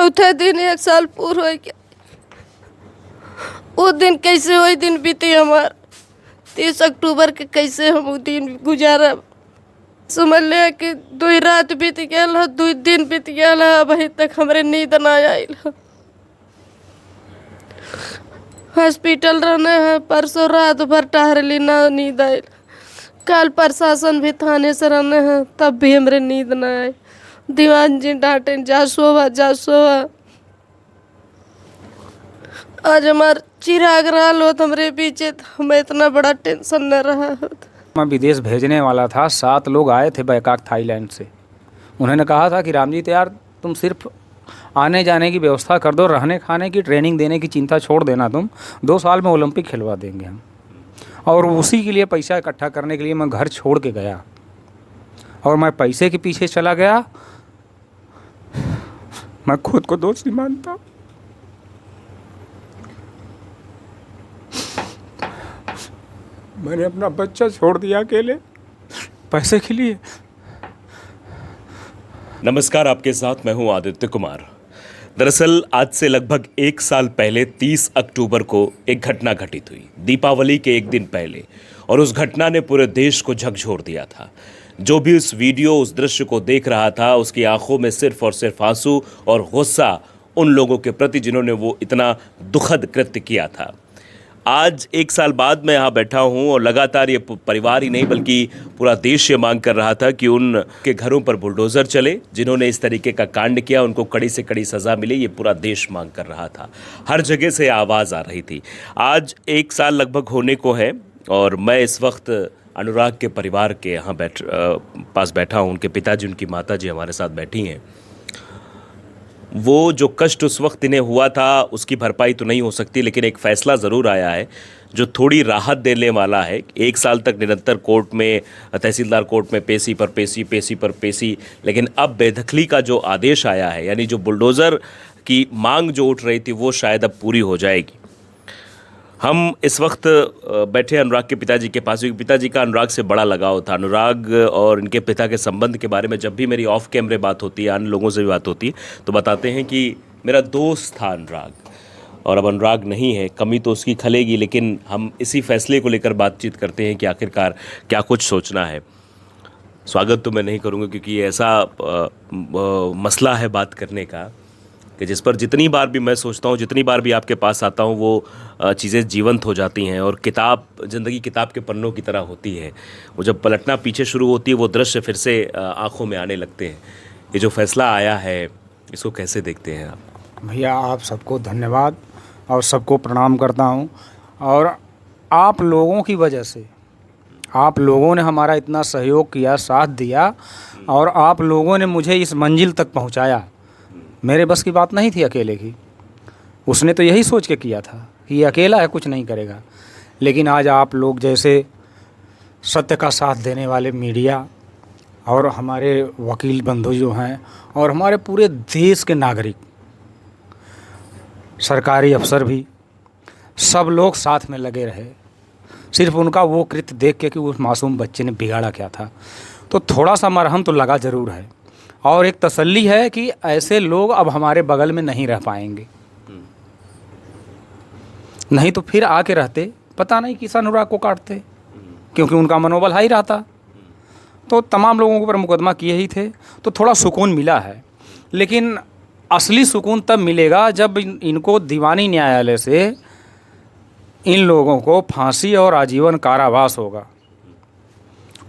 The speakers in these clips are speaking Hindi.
चौथे दिन 1 साल पूरा हो गया। वो दिन कैसे वही दिन बीती हमार 30 अक्टूबर के, कैसे हम वो दिन गुजारा। समझ ले कि 2 रात बीत गया, 2 दिन बीत गया, अभी तक हमरे नींद ना आयल। हॉस्पिटल रहने हैं, परसों रात भर टहरली ना नींद आयल। कल प्रशासन भी थाने से रहने हैं, तब भी हमरे नींद ना आए। दीवान जी डांटे, जा सोवा जा सोवा। आज हमार चिराग रहा लो हमरे पीछे, हमें इतना बड़ा टेंशन न रहा होता। मैं विदेश भेजने वाला था। 7 लोग आए थे बैकाक थाईलैंड से। उन्होंने कहा था कि रामजीत यार तुम सिर्फ आने जाने की व्यवस्था कर दो, रहने खाने की ट्रेनिंग देने की चिंता छोड़ देना, तुम 2 साल में ओलंपिक खिलवा देंगे हम। और उसी के लिए पैसा इकट्ठा करने के लिए मैं घर छोड़ के गया और मैं पैसे के पीछे चला गया। मैं खुद को दोषी मानता। मैंने अपना बच्चा छोड़ दिया अकेले पैसे के लिए। नमस्कार, आपके साथ मैं हूं आदित्य कुमार। दरअसल आज से लगभग 1 साल पहले 30 अक्टूबर को एक घटना घटित हुई, दीपावली के एक दिन पहले, और उस घटना ने पूरे देश को झकझोर दिया था। जो भी उस वीडियो, उस दृश्य को देख रहा था, उसकी आंखों में सिर्फ और सिर्फ आंसू और गुस्सा उन लोगों के प्रति जिन्होंने वो इतना दुखद कृत्य किया था। आज 1 साल बाद मैं यहाँ बैठा हूँ और लगातार ये परिवार ही नहीं बल्कि पूरा देश ये मांग कर रहा था कि उनके घरों पर बुलडोज़र चले। जिन्होंने इस तरीके का कांड किया उनको कड़ी से कड़ी सज़ा मिले, ये पूरा देश मांग कर रहा था। हर जगह से आवाज़ आ रही थी। आज 1 साल लगभग होने को है और मैं इस वक्त अनुराग के परिवार के यहाँ पास बैठा हूँ। उनके पिताजी, उनकी माताजी हमारे साथ बैठी हैं। वो जो कष्ट उस वक्त इन्हें हुआ था उसकी भरपाई तो नहीं हो सकती, लेकिन एक फ़ैसला ज़रूर आया है जो थोड़ी राहत देने वाला है। 1 साल तक निरंतर कोर्ट में, तहसीलदार कोर्ट में पेशी पर पेशी, पेशी पर पेशी, लेकिन अब बेदखली का जो आदेश आया है, यानी जो बुलडोज़र की मांग जो उठ रही थी वो शायद अब पूरी हो जाएगी। हम इस वक्त बैठे अनुराग के पिताजी के पास, क्योंकि पिताजी का अनुराग से बड़ा लगाव था। अनुराग और इनके पिता के संबंध के बारे में जब भी मेरी ऑफ कैमरे बात होती है, अन्य लोगों से भी बात होती है, तो बताते हैं कि मेरा दोस्त था अनुराग, और अब अनुराग नहीं है। कमी तो उसकी खलेगी, लेकिन हम इसी फैसले को लेकर बातचीत करते हैं कि आखिरकार क्या कुछ सोचना है। स्वागत तो मैं नहीं करूँगा क्योंकि ये ऐसा मसला है बात करने का कि जिस पर जितनी बार भी मैं सोचता हूँ, जितनी बार भी आपके पास आता हूँ, वो चीज़ें जीवंत हो जाती हैं। और किताब, ज़िंदगी किताब के पन्नों की तरह होती है। वो जब पलटना पीछे शुरू होती है वो दृश्य फिर से आँखों में आने लगते हैं। ये जो फैसला आया है इसको कैसे देखते हैं आप? भैया आप सबको धन्यवाद और सबको प्रणाम करता हूँ। और आप लोगों की वजह से, आप लोगों ने हमारा इतना सहयोग किया, साथ दिया, और आप लोगों ने मुझे इस मंजिल तक पहुँचाया। मेरे बस की बात नहीं थी अकेले की। उसने तो यही सोच के किया था कि ये अकेला है, कुछ नहीं करेगा। लेकिन आज आप लोग जैसे सत्य का साथ देने वाले मीडिया और हमारे वकील बंधु जो हैं, और हमारे पूरे देश के नागरिक, सरकारी अफसर भी, सब लोग साथ में लगे रहे। सिर्फ उनका वो कृत्य देख के कि उस मासूम बच्चे ने बिगाड़ा क्या था, तो थोड़ा सा मरहम तो लगा ज़रूर है। और एक तसल्ली है कि ऐसे लोग अब हमारे बगल में नहीं रह पाएंगे। नहीं तो फिर आके रहते, पता नहीं किस अनुराग को काटते, क्योंकि उनका मनोबल हाई रहता। तो तमाम लोगों के ऊपर मुकदमा किए ही थे, तो थोड़ा सुकून मिला है। लेकिन असली सुकून तब मिलेगा जब इनको दीवानी न्यायालय से इन लोगों को फांसी और आजीवन कारावास होगा।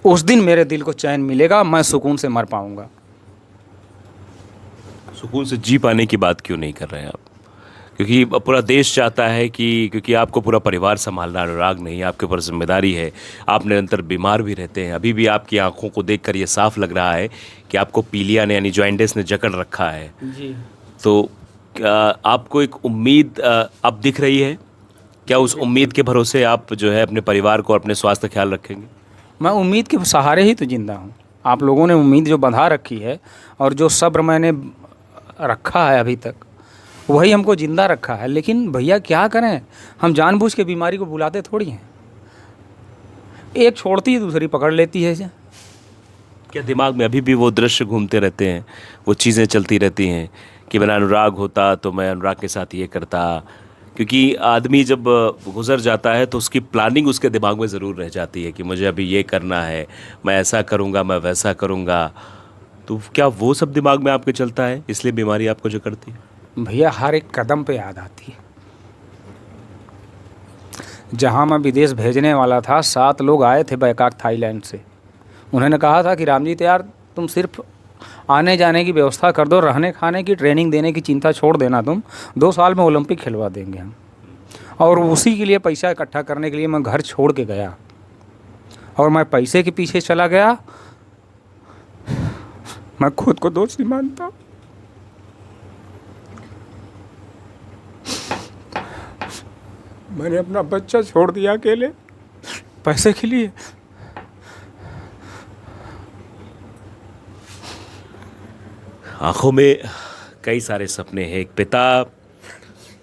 उस दिन मेरे दिल को चैन मिलेगा, मैं सुकून से मर पाऊंगा। सुकून से जी पाने की बात क्यों नहीं कर रहे हैं आप? क्योंकि पूरा देश चाहता है कि, क्योंकि आपको पूरा परिवार संभालना, अनुराग नहीं, आपके ऊपर जिम्मेदारी है। आप निरंतर बीमार भी रहते हैं। अभी भी आपकी आंखों को देखकर ये साफ लग रहा है कि आपको पीलिया ने, यानी जॉइंटिस ने जकड़ रखा है जी। तो आपको एक उम्मीद अब दिख रही है क्या? उस उम्मीद के भरोसे आप जो है अपने परिवार को, अपने स्वास्थ्य का ख्याल रखेंगे? मैं उम्मीद के सहारे ही तो जिंदा हूँ। आप लोगों ने उम्मीद जो बंधा रखी है और जो सब्र मैंने रखा है अभी तक, वही हमको ज़िंदा रखा है। लेकिन भैया क्या करें, हम जानबूझ के बीमारी को बुलाते थोड़ी हैं। एक छोड़ती है दूसरी पकड़ लेती है। क्या दिमाग में अभी भी वो दृश्य घूमते रहते हैं, वो चीज़ें चलती रहती हैं कि मेरा अनुराग होता तो मैं अनुराग के साथ ये करता। क्योंकि आदमी जब गुजर जाता है तो उसकी प्लानिंग उसके दिमाग में ज़रूर रह जाती है कि मुझे अभी ये करना है, मैं ऐसा करूँगा, मैं वैसा करूँगा। तो क्या वो सब दिमाग में आपके चलता है, इसलिए बीमारी आपको जो करती है? भैया हर एक कदम पे याद आती है। जहाँ मैं विदेश भेजने वाला था, 7 लोग आए थे बैंकॉक थाईलैंड से। उन्होंने कहा था कि रामजीत यार तुम सिर्फ आने जाने की व्यवस्था कर दो, रहने खाने की ट्रेनिंग देने की चिंता छोड़ देना, तुम 2 साल में ओलंपिक खिलवा देंगे हम। और उसी के लिए पैसा इकट्ठा करने के लिए मैं घर छोड़ के गया और मैं पैसे के पीछे चला गया। मैं खुद को दोषी मानता हूं। मैंने अपना बच्चा छोड़ दिया अकेले पैसे के लिए। आंखों में कई सारे सपने हैं। एक पिता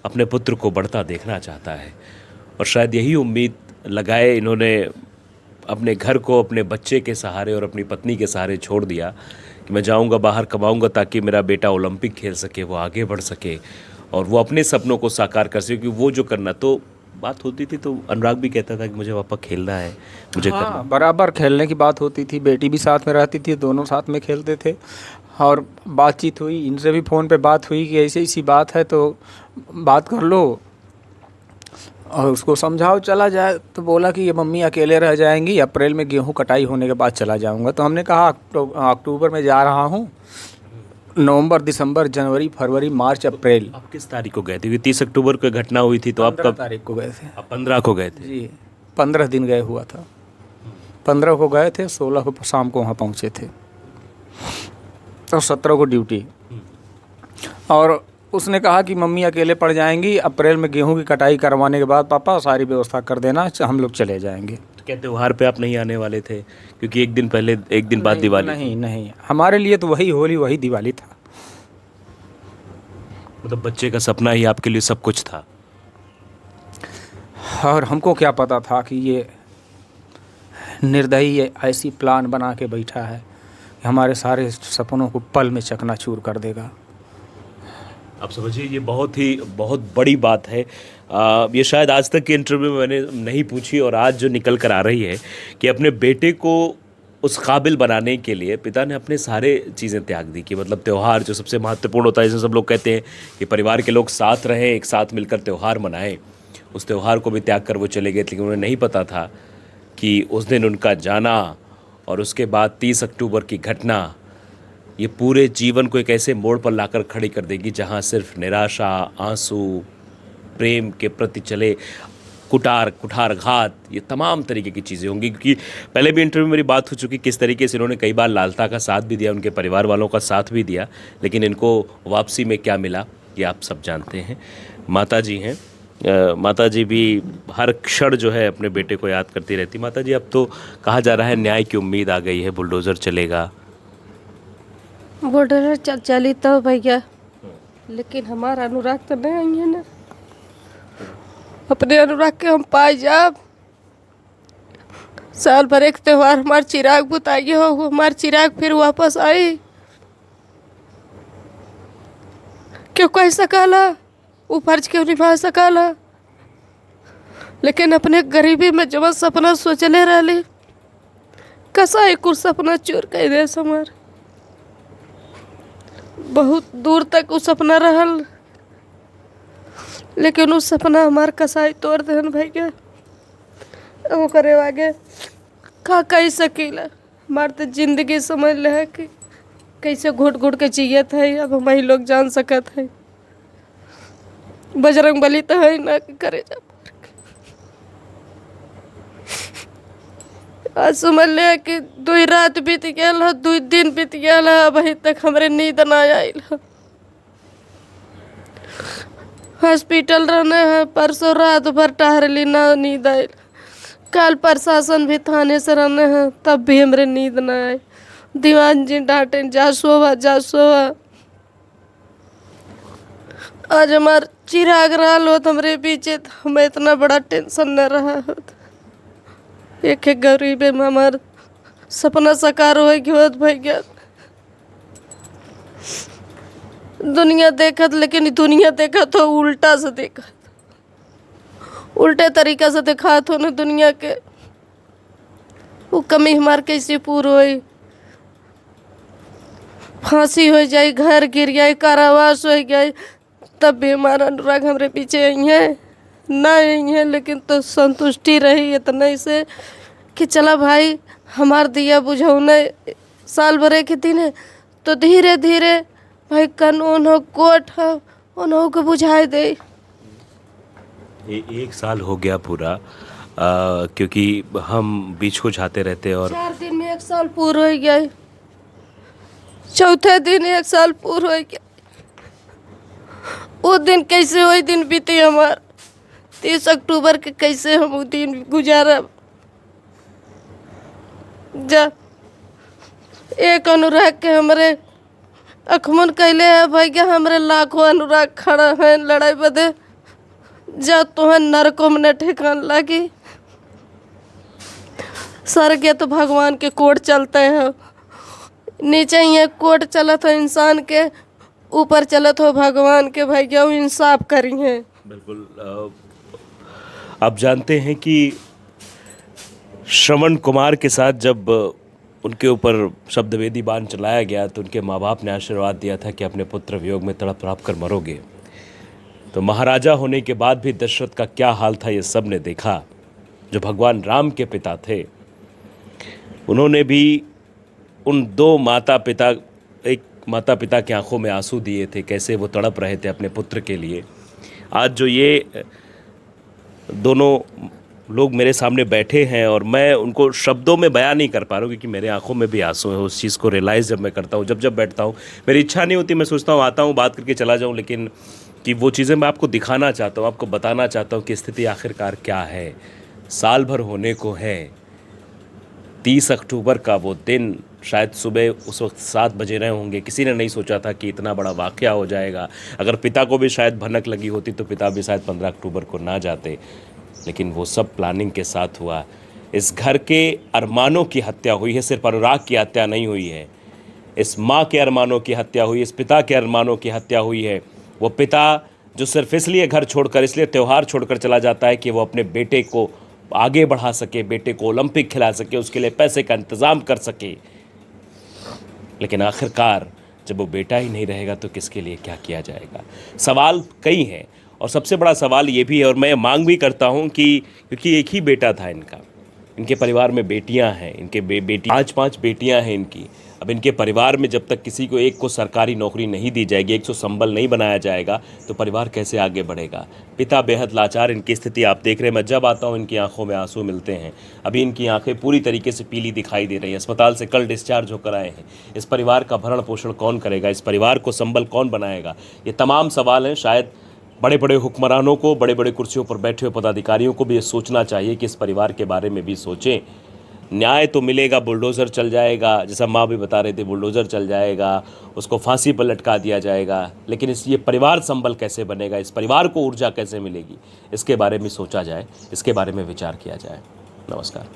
अपने पुत्र को बढ़ता देखना चाहता है और शायद यही उम्मीद लगाए इन्होंने अपने घर को अपने बच्चे के सहारे और अपनी पत्नी के सहारे छोड़ दिया कि मैं जाऊंगा बाहर कमाऊंगा ताकि मेरा बेटा ओलंपिक खेल सके, वो आगे बढ़ सके और वो अपने सपनों को साकार कर सके। क्योंकि वो जो करना, तो बात होती थी तो अनुराग भी कहता था कि मुझे पापा खेलना है, मुझे करना। बराबर खेलने की बात होती थी, बेटी भी साथ में रहती थी, दोनों साथ में खेलते थे। और बातचीत हुई, इनसे भी फ़ोन पे बात हुई कि ऐसी ऐसी बात है तो बात कर लो और उसको समझाओ चला जाए। तो बोला कि ये मम्मी अकेले रह जाएंगी, अप्रैल में गेहूं कटाई होने के बाद चला जाऊंगा। तो हमने कहा अक्टूबर में जा रहा हूं, नवंबर, दिसंबर, जनवरी, फरवरी, मार्च, अप्रैल। आप किस तारीख को गए थे? क्योंकि 30 अक्टूबर को घटना हुई थी, तो आप 15 कब? तारीख को गए थे। आप 15 को गए थे? जी, 15 दिन गए हुआ था। 15 को गए थे, 16 को शाम को वहाँ पहुँचे थे और 17 को ड्यूटी। और उसने कहा कि मम्मी अकेले पड़ जाएंगी, अप्रैल में गेहूं की कटाई करवाने के बाद पापा सारी व्यवस्था कर देना, हम लोग चले जाएंगे। तो क्या त्योहार पे आप नहीं आने वाले थे? क्योंकि एक दिन पहले, एक दिन बाद दिवाली। नहीं नहीं, हमारे लिए तो वही होली वही दिवाली था। मतलब बच्चे का सपना ही आपके लिए सब कुछ था। और हमको क्या पता था कि ये निर्दयी ऐसी प्लान बना के बैठा है कि हमारे सारे सपनों को पल में चकनाचूर कर देगा। आप समझिए ये बहुत बड़ी बात है। ये शायद आज तक के इंटरव्यू में मैंने नहीं पूछी और आज जो निकल कर आ रही है कि अपने बेटे को उस काबिल बनाने के लिए पिता ने अपने सारे चीज़ें त्याग दी। कि मतलब त्यौहार जो सबसे महत्वपूर्ण होता है, जैसे सब लोग कहते हैं कि परिवार के लोग साथ रहें, एक साथ मिलकर त्यौहार मनाएं, उस त्यौहार को भी त्याग कर वो चले गए। लेकिन उन्हें नहीं पता था कि उस दिन उनका जाना और उसके बाद 30 अक्टूबर की घटना ये पूरे जीवन को एक ऐसे मोड़ पर लाकर खड़ी कर देगी जहाँ सिर्फ निराशा, आंसू, प्रेम के प्रति चले कुठारघात, ये तमाम तरीके की चीज़ें होंगी। क्योंकि पहले भी इंटरव्यू में मेरी बात हो चुकी किस तरीके से इन्होंने कई बार लालता का साथ भी दिया, उनके परिवार वालों का साथ भी दिया, लेकिन इनको वापसी में क्या मिला ये आप सब जानते हैं। माता जी हैं, माता जी भी हर क्षण जो है अपने बेटे को याद करती रहती। माता जी, अब तो कहा जा रहा है न्याय की उम्मीद आ गई है, बुलडोज़र चलेगा। बॉर्डर चली तो भैया, लेकिन हमारा अनुराग तो नहीं आई है ना। अपने अनुराग के हम पाए जाब, साल भर एक त्योहार हमारे चिराग बुताई हो, हमारे चिराग फिर वापस आई। क्यों कह सकाला, वो फर्ज क्यों निभा सकाला। लेकिन अपने गरीबी में जब सपना सोचले रही, कसा एक कुछ सपना चूर कर दे हमार। बहुत दूर तक वो सपना रहल, लेकिन उस सपना हमार कसाई तोड़ देन भैया। वो करे आगे का कह सकीला। हमार तो जिंदगी समझ ले है कि कैसे घुट घुट के जियत है, अब हम ही लोग जान सकत है। बजरंग बली तो है ना कि करे जा। आज समझ ले कि 2 रात बीत गया, 2 दिन बीत गया, अभी तक हमरे नींद ना आयल। हॉस्पिटल रहने हैं, परसों रात भर टहरली ना नींद आयल। कल प्रशासन भी थाने से रहने हैं, तब भी हमरे नींद ना आए। दीवान जी डांटे जा सोवा जा सोवा। आज हमार चिराग रहा होत हमरे पीछे, तो हमें इतना बड़ा टेंशन न रहा होता। एक एक गरीबे में हमार सपना साकार हो होत भैया। दुनिया देखत, लेकिन दुनिया देखत हो उल्टा से देखत, उल्टे तरीका से दिखात हो न दुनिया के। वो कमी हमार कैसे पूरी होई? फांसी हो जाए, घर गिर जाए, कारावास हो जाए, तब भी हमारा अनुराग हमरे पीछे आई है ना आई है, लेकिन तो संतुष्टि रही इतना से कि चला भाई हमार दिया बुझौने साल भरे के दिन है, तो धीरे धीरे भाई कानून हो, कोर्ट हो, उन्हों को बुझाए दे। एक साल हो गया पूरा, क्योंकि हम बीच को जाते रहते और 4 दिन में 1 साल पूरा हो गया, चौथे दिन 1 साल पूरा हो गया। वो दिन कैसे वही दिन बीते हमार 30 अक्टूबर के, कैसे हम वो दिन गुजारा। जा एक अनुराग के हमरे अखमन कैले है भाई के, हमरे लाखों अनुराग खड़ा है लड़ाई बदे। जा तुहन नरकों में न ठिकान लगी। सर के तो भगवान के कोर्ट चलते हैं, नीचे ये कोर्ट चलत हो इंसान के, ऊपर चलत हो भगवान के। भाई क्या इंसाफ करी है। बिल्कुल। आप जानते हैं कि श्रवण कुमार के साथ जब उनके ऊपर शब्दवेदी बाण चलाया गया तो उनके माँ बाप ने आशीर्वाद दिया था कि अपने पुत्र वियोग में तड़प तड़प कर मरोगे। तो महाराजा होने के बाद भी दशरथ का क्या हाल था ये सब ने देखा। जो भगवान राम के पिता थे उन्होंने भी उन 2 माता पिता, एक माता पिता की आंखों में आंसू दिए थे, कैसे वो तड़प रहे थे अपने पुत्र के लिए। आज जो ये दोनों लोग मेरे सामने बैठे हैं और मैं उनको शब्दों में बयान नहीं कर पा रहा हूँ क्योंकि मेरे आंखों में भी आंसू है। उस चीज़ को रियलाइज़ जब मैं करता हूँ, जब बैठता हूँ, मेरी इच्छा नहीं होती, मैं सोचता हूँ आता हूँ बात करके चला जाऊँ, लेकिन कि वो चीज़ें मैं आपको दिखाना चाहता हूँ, आपको बताना चाहता हूँ कि स्थिति आखिरकार क्या है। साल भर होने को है, 30 अक्टूबर का वो दिन, शायद सुबह उस वक्त 7 बजे रहे होंगे। किसी ने नहीं सोचा था कि इतना बड़ा वाक़या हो जाएगा। अगर पिता को भी शायद भनक लगी होती तो पिता भी शायद 15 अक्टूबर को ना जाते, लेकिन वो सब प्लानिंग के साथ हुआ। इस घर के अरमानों की हत्या हुई है, सिर्फ अनुराग की हत्या नहीं हुई है। इस माँ के अरमानों की हत्या हुई, इस पिता के अरमानों की हत्या हुई है। वो पिता जो सिर्फ इसलिए घर छोड़कर, इसलिए त्यौहार छोड़कर चला जाता है कि वो अपने बेटे को आगे बढ़ा सके, बेटे को ओलंपिक खिला सके, उसके लिए पैसे का इंतज़ाम कर सके। लेकिन आखिरकार जब वो बेटा ही नहीं रहेगा तो किसके लिए क्या किया जाएगा? सवाल कई हैं और सबसे बड़ा सवाल ये भी है, और मैं मांग भी करता हूँ कि क्योंकि एक ही बेटा था इनका, इनके परिवार में बेटियां हैं, इनके बेटी 5 बेटियां हैं इनकी। अब इनके परिवार में जब तक किसी को एक को सरकारी नौकरी नहीं दी जाएगी, एक को संबल नहीं बनाया जाएगा, तो परिवार कैसे आगे बढ़ेगा? पिता बेहद लाचार, इनकी स्थिति आप देख रहे हैं। मैं जब आता हूँ इनकी आंखों में आंसू मिलते हैं। अभी इनकी आंखें पूरी तरीके से पीली दिखाई दे रही हैं। अस्पताल से कल डिस्चार्ज होकर आए हैं। इस परिवार का भरण पोषण कौन करेगा? इस परिवार को संबल कौन बनाएगा? ये तमाम सवाल हैं। शायद बड़े बड़े हुक्मरानों को, बड़े बड़े कुर्सियों पर बैठे हुए पदाधिकारियों को भी ये सोचना चाहिए कि इस परिवार के बारे में भी सोचें। न्याय तो मिलेगा, बुलडोज़र चल जाएगा, जैसा माँ भी बता रहे थे, बुलडोज़र चल जाएगा, उसको फांसी पर लटका दिया जाएगा, लेकिन ये परिवार संबल कैसे बनेगा? इस परिवार को ऊर्जा कैसे मिलेगी? इसके बारे में सोचा जाए, इसके बारे में विचार किया जाए। नमस्कार।